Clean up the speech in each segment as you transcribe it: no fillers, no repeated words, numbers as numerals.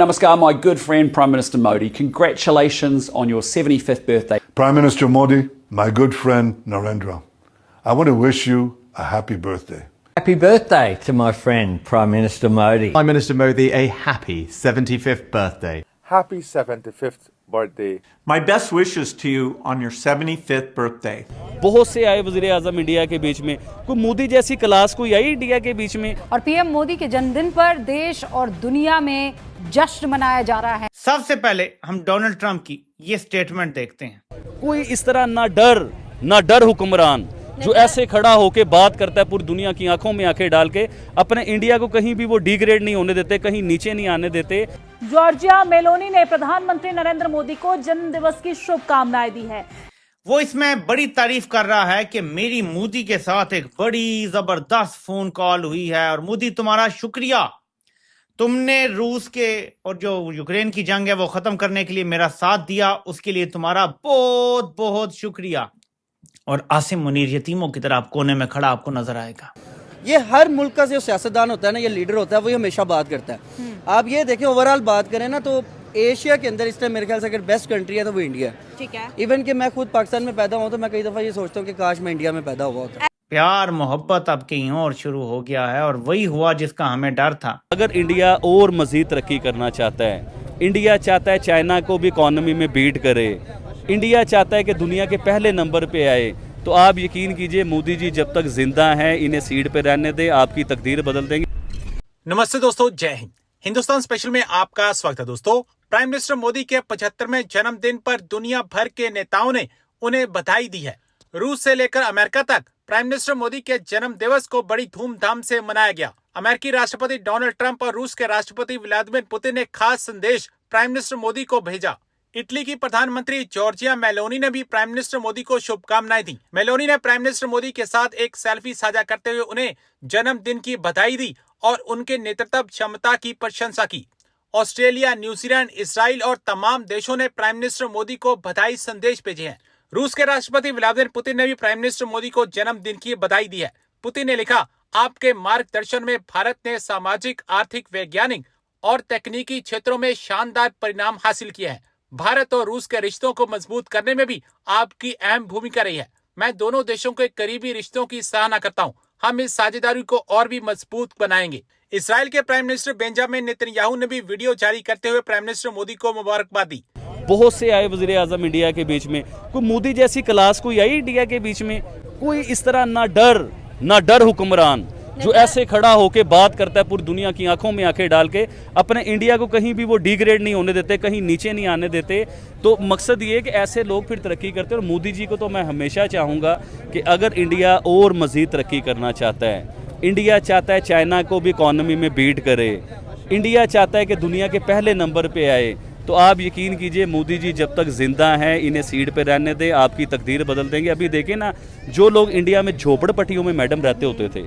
Namaskar, my good friend Prime Minister Modi. Congratulations on your 75th birthday. Prime Minister Modi, my good friend Narendra, I want to wish you a happy birthday. Happy birthday to my friend Prime Minister Modi. Prime Minister Modi, a happy 75th birthday. Happy 75th birthday. My best wishes to you on your 75th birthday. बहुत से आए वज़ीर आज़म India के बीच में, कोई मोदी जैसी class कोई आई India के बीच में। और पीएम मोदी के जन्मदिन पर देश और दुनिया में जश्न मनाया जा रहा है। सबसे पहले हम डोनाल्ड ट्रंप की ये स्टेटमेंट देखते हैं। कोई इस तरह ना डर हुक्मरान जो ऐसे खड़ा होके बात करता है पूरी दुनिया की आंखों में आंखें डाल के, अपने इंडिया को कहीं भी वो डिग्रेड नहीं होने देते, कहीं नीचे नहीं आने देते। जॉर्जिया मेलोनी ने प्रधानमंत्री नरेंद्र मोदी को जन्म दिवस की शुभकामनाएं दी है। वो इसमें बड़ी तारीफ कर रहा है कि मेरी मोदी के साथ एक बड़ी जबरदस्त फोन कॉल हुई है और मोदी तुम्हारा शुक्रिया, तुमने रूस के और जो यूक्रेन की जंग है वो खत्म करने के लिए मेरा साथ दिया, उसके लिए तुम्हारा बहुत बहुत शुक्रिया। और आसिम मुनीर यतीमों की तरह कोने में खड़ा आपको नजर आएगा। ये हर मुल्क का जो सियासतदान होता है ना, ये लीडर होता है, वो हमेशा बात करता है। आप ये देखें ओवरऑल बात करें ना तो एशिया के अंदर इस टाइम मेरे ख्याल से अगर बेस्ट कंट्री है तो वो इंडिया है। ठीक है। इवन कि मैं खुद पाकिस्तान में पैदा हुआ तो मैं कई दफा ये सोचता हूँ कि काश मैं इंडिया में पैदा हुआ होता। प्यार मोहब्बत अब कहीं और शुरू हो गया है और वही हुआ जिसका हमें डर था। अगर इंडिया और मजीद तरक्की करना चाहता है, इंडिया चाहता है चाइना को भी इकॉनमी में बीट करे, इंडिया चाहता है कि दुनिया के पहले नंबर पे आए, तो आप यकीन कीजिए मोदी जी जब तक जिंदा हैं इन्हें सीट पे रहने दें, आपकी तकदीर बदल देंगे। नमस्ते दोस्तों, जय हिंद। हिंदुस्तान स्पेशल में आपका स्वागत है। दोस्तों, प्राइम मिनिस्टर मोदी के 75वें जन्मदिन पर दुनिया भर के नेताओं ने उन्हें बधाई दी है। रूस से लेकर अमेरिका तक प्राइम मिनिस्टर मोदी के जन्म दिवस को बड़ी धूमधाम से मनाया गया। अमेरिकी राष्ट्रपति डोनाल्ड ट्रंप और रूस के राष्ट्रपति व्लादिमीर पुतिन ने खास संदेश प्राइम मिनिस्टर मोदी को भेजा। इटली की प्रधानमंत्री जॉर्जिया मेलोनी ने भी प्राइम मिनिस्टर मोदी को शुभकामनाएं दी। मेलोनी ने प्राइम मिनिस्टर मोदी के साथ एक सेल्फी साझा करते हुए उन्हें जन्मदिन की बधाई दी और उनके नेतृत्व क्षमता की प्रशंसा की। ऑस्ट्रेलिया, न्यूजीलैंड, इसराइल और तमाम देशों ने प्राइम मिनिस्टर मोदी को बधाई संदेश भेजे हैं। रूस के राष्ट्रपति व्लादिमीर पुतिन ने भी प्राइम मिनिस्टर मोदी को जन्मदिन की बधाई दी है। पुतिन ने लिखा, आपके मार्गदर्शन में भारत ने सामाजिक, आर्थिक, वैज्ञानिक और तकनीकी क्षेत्रों में शानदार परिणाम हासिल किए हैं। भारत और रूस के रिश्तों को मजबूत करने में भी आपकी अहम भूमिका रही है। मैं दोनों देशों के करीबी रिश्तों की सराहना करता हूँ। हम इस साझेदारी को और भी मजबूत बनाएंगे। इसराइल के प्राइम मिनिस्टर बेंजामिन नेतन्याहू ने भी वीडियो जारी करते हुए प्राइम मिनिस्टर मोदी को मुबारकबाद दी। बहुत से आए वज़ीर आज़म इंडिया के बीच में, कोई मोदी जैसी क्लास कोई आई इंडिया के बीच में। कोई इस तरह ना डर हुक्मरान जो ऐसे खड़ा होके बात करता है पूरी दुनिया की आंखों में आंखें डाल के, अपने इंडिया को कहीं भी वो डिग्रेड नहीं होने देते, कहीं नीचे नहीं आने देते। तो मकसद ये है कि ऐसे लोग फिर तरक्की करते हैं। और मोदी जी को तो मैं हमेशा चाहूँगा कि अगर इंडिया और मज़ीद तरक्की करना चाहता है, इंडिया चाहता है चाइना को भी इकॉनमी में बीट करे, इंडिया चाहता है कि दुनिया के पहले नंबर पे आए, तो आप यकीन कीजिए मोदी जी जब तक जिंदा हैं इन्हें सीट पे रहने दें, आपकी तकदीर बदल देंगे। अभी देखें ना, जो लोग इंडिया में झोपड़पट्टियों में मैडम रहते होते थे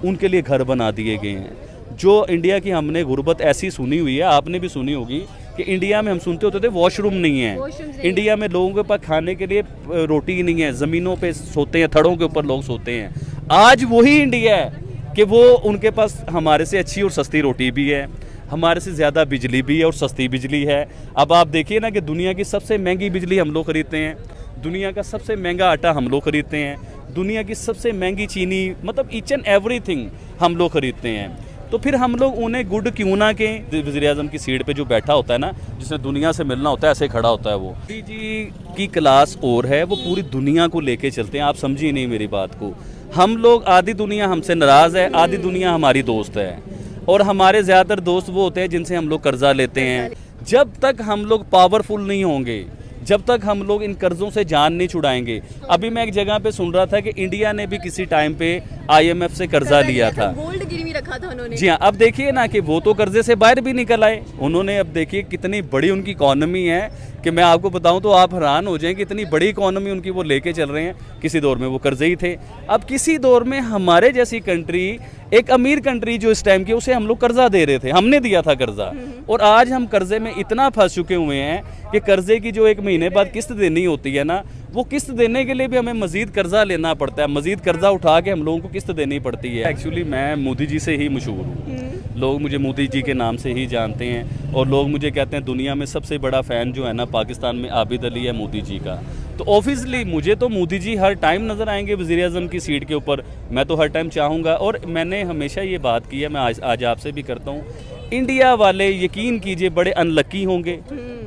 उनके लिए घर बना दिए गए हैं। जो इंडिया की हमने गुर्बत ऐसी सुनी हुई है, आपने भी सुनी होगी कि इंडिया में हम सुनते होते थे वॉशरूम नहीं है, इंडिया में लोगों के पास खाने के लिए रोटी ही नहीं है, ज़मीनों पे सोते हैं, थड़ों के ऊपर लोग सोते हैं। आज वही इंडिया है कि वो उनके पास हमारे से अच्छी और सस्ती रोटी भी है, हमारे से ज़्यादा बिजली भी है और सस्ती बिजली है। अब आप देखिए ना कि दुनिया की सबसे महंगी बिजली हम लोग खरीदते हैं, दुनिया का सबसे महंगा आटा हम लोग खरीदते हैं, दुनिया की सबसे महंगी चीनी, मतलब ईच एंड एवरीथिंग हम लोग खरीदते हैं। तो फिर हम लोग उन्हें गुड क्यों ना के, वज़ीर आज़म की सीट पे जो बैठा होता है ना, जिसने दुनिया से मिलना होता है, ऐसे खड़ा होता है वो। मोदी जी की क्लास और है, वो पूरी दुनिया को लेके चलते हैं। आप समझिए नहीं मेरी बात को। हम लोग, आधी दुनिया हमसे नाराज़ है, आधी दुनिया हमारी दोस्त है, और हमारे ज़्यादातर दोस्त वो होते हैं जिनसे हम लोग कर्जा लेते हैं। जब तक हम लोग पावरफुल नहीं होंगे, जब तक हम लोग इन कर्जों से जान नहीं छुड़ाएंगे। अभी मैं एक जगह पे सुन रहा था कि इंडिया ने भी किसी टाइम पे IMF से कर्जा लिया था, गोल्ड गिरवी रखा था उन्होंने। जी हाँ, अब देखिए ना कि वो तो कर्जे से बाहर भी निकल आए उन्होंने। अब देखिए कितनी बड़ी उनकी इकॉनमी है कि मैं आपको बताऊं तो आप हैरान हो जाएं कि इतनी बड़ी इकॉनमी उनकी वो लेके चल रहे हैं। किसी दौर में वो कर्जे ही थे। अब किसी दौर में हमारे जैसी कंट्री एक अमीर कंट्री जो इस टाइम की, उसे हम लोग कर्जा दे रहे थे, हमने दिया था कर्जा, और आज हम कर्जे में इतना फंस चुके हुए हैं कि कर्जे की जो 1 महीने बाद किस्त देनी होती है ना, वो किस्त देने के लिए भी हमें मजीद कर्जा लेना पड़ता है, मजीद कर्जा उठा के हम लोगों को किस्त देनी पड़ती है। एक्चुअली मैं मोदी जी से ही मशहूर हूँ, लोग मुझे मोदी जी के नाम से ही जानते हैं, और लोग मुझे कहते हैं दुनिया में सबसे बड़ा फ़ैन जो है ना पाकिस्तान में आबिद अली है मोदी जी का। तो ऑब्वियसली मुझे तो मोदी जी हर टाइम नज़र आएंगे वज़ीर-ए-आज़म की सीट के ऊपर, मैं तो हर टाइम चाहूँगा। और मैंने हमेशा ये बात की है, मैं आज आपसे भी करता हूँ, इंडिया वाले यकीन कीजिए बड़े अनलकी होंगे,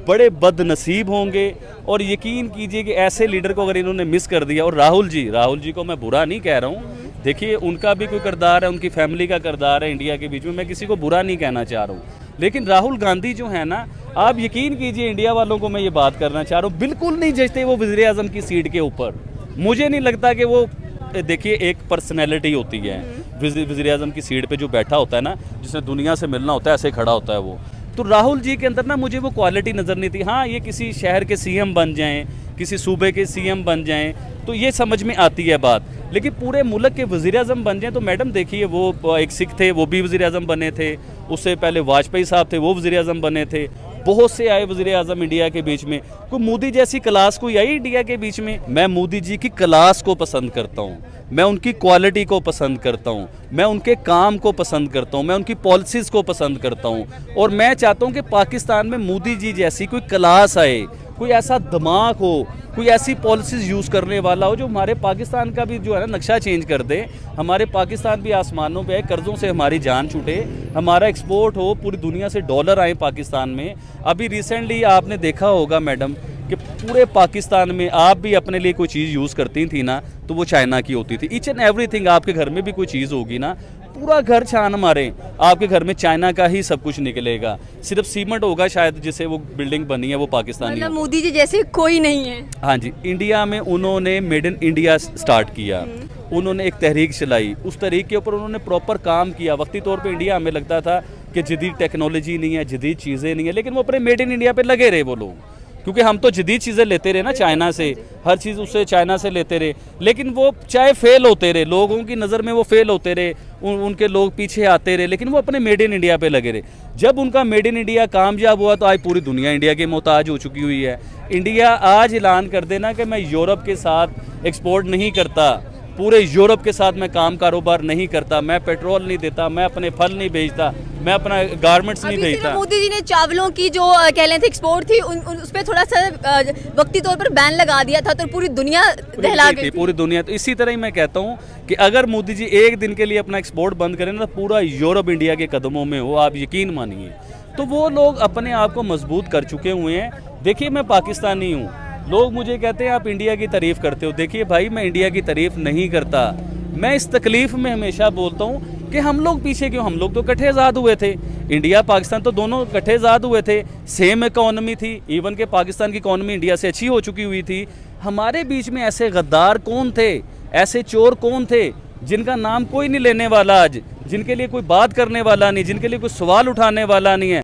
बड़े बदनसीब होंगे, और यकीन कीजिए कि ऐसे लीडर को अगर इन्होंने मिस कर दिया। और राहुल जी को मैं बुरा नहीं कह रहा हूँ, देखिए उनका भी कोई किरदार है, उनकी फैमिली का किरदार है इंडिया के बीच में, मैं किसी को बुरा नहीं कहना चाह रहा हूँ, लेकिन राहुल गांधी जो है ना, आप यकीन कीजिए इंडिया वालों को मैं ये बात करना चाह रहा हूँ, बिल्कुल नहीं जचते वो वज़ीर-ए-आज़म की सीट के ऊपर। मुझे नहीं लगता कि वो, देखिए एक पर्सनैलिटी होती है, वज़ीर-ए-आज़म की सीट पे जो बैठा होता है ना, जिसने दुनिया से मिलना होता है, ऐसे खड़ा होता है वो। तो राहुल जी के अंदर ना मुझे वो क्वालिटी नज़र नहीं थी। हाँ, ये किसी शहर के सीएम बन जाएं, किसी सूबे के सीएम बन जाएं, तो ये समझ में आती है बात, लेकिन पूरे मुल्क के वज़ीर-ए-आज़म बन जाएं तो मैडम देखिए, वो एक सिख थे, वो भी वज़ीर-ए-आज़म बने थे, उससे पहले वाजपेयी साहब थे, वो वज़ीर-ए-आज़म बने थे, बहुत से आए वज़ीर-ए-आज़म इंडिया के बीच में। कोई मोदी जैसी क्लास कोई आई इंडिया के बीच में? मैं मोदी जी की क्लास को पसंद करता हूँ, मैं उनकी क्वालिटी को पसंद करता हूँ, मैं उनके काम को पसंद करता हूँ, मैं उनकी पॉलिसीज़ को पसंद करता हूँ, और मैं चाहता हूँ कि पाकिस्तान में मोदी जी जैसी कोई क्लास आए, कोई ऐसा दिमाग हो, कोई ऐसी पॉलिसीज़ यूज़ करने वाला हो जो हमारे पाकिस्तान का भी जो है ना नक्शा चेंज कर दे, हमारे पाकिस्तान भी आसमानों पे है, कर्ज़ों से हमारी जान छूटे, हमारा एक्सपोर्ट हो, पूरी दुनिया से डॉलर आए पाकिस्तान में। अभी रिसेंटली आपने देखा होगा मैडम कि पूरे पाकिस्तान में आप भी अपने लिए कोई चीज़ यूज़ करती थी ना, तो वो चाइना की होती थी। ईच एंड एवरीथिंग, आपके घर में भी कोई चीज़ होगी ना, पूरा घर छान मारें, आपके घर में चाइना का ही सब कुछ निकलेगा, सिर्फ सीमेंट होगा शायद जिससे वो बिल्डिंग बनी है वो पाकिस्तानी। मतलब मोदी जी जैसे कोई नहीं है। हाँ जी, इंडिया में उन्होंने मेड इन इंडिया स्टार्ट किया, उन्होंने एक तहरीक चलाई, उस तहरीक के ऊपर उन्होंने प्रॉपर काम किया। वक्ती तौर पे इंडिया हमें लगता था कि जदीद टेक्नोलॉजी नहीं है, जदीद चीज़ें नहीं है, लेकिन वो अपने मेड इन इंडिया पे लगे रहे वो लोग, क्योंकि हम तो जदीद चीज़ें लेते रहे ना चाइना से, हर चीज़ उससे चाइना से लेते रहे, लेकिन वो चाहे फेल होते रहे, लोगों की नज़र में वो फेल होते रहे, उनके लोग पीछे आते रहे, लेकिन वो अपने मेड इन इंडिया पे लगे रहे। जब उनका मेड इन इंडिया कामयाब हुआ तो आज पूरी दुनिया इंडिया के मोहताज हो चुकी हुई है। इंडिया आज ऐलान कर देना कि मैं यूरोप के साथ एक्सपोर्ट नहीं करता, पूरे यूरोप के साथ मैं काम कारोबार नहीं करता, मैं पेट्रोल नहीं देता, मैं अपने फल नहीं बेचता, मैं अपना गारमेंट्स नहीं बेचता। मोदी जी ने चावलों की जो कह लें थे एक्सपोर्ट थी, उस पर थोड़ा सा वक्ती तौर पर बैन लगा दिया था, तो पूरी दुनिया दहला गई थी। पूरी दुनिया। तो इसी तरह ही मैं कहता हूँ कि अगर मोदी जी एक दिन के लिए अपना एक्सपोर्ट बंद करें ना, तो पूरा यूरोप इंडिया के कदमों में हो, आप यकीन मानिए। तो वो लोग अपने आप को मजबूत कर चुके हुए हैं। देखिए मैं पाकिस्तानी हूँ, लोग मुझे कहते हैं आप इंडिया की तारीफ़ करते हो। देखिए भाई, मैं इंडिया की तारीफ़ नहीं करता, मैं इस तकलीफ़ में हमेशा बोलता हूँ कि हम लोग पीछे क्यों, हम लोग तो इकट्ठे आज़ाद हुए थे, इंडिया पाकिस्तान तो दोनों इकट्ठे आज़ाद हुए थे, सेम इकॉनमी थी, इवन के पाकिस्तान की इकॉनमी इंडिया से अच्छी हो चुकी हुई थी। हमारे बीच में ऐसे गद्दार कौन थे, ऐसे चोर कौन थे जिनका नाम कोई नहीं लेने वाला आज, जिनके लिए कोई बात करने वाला नहीं, जिनके लिए कोई सवाल उठाने वाला नहीं है।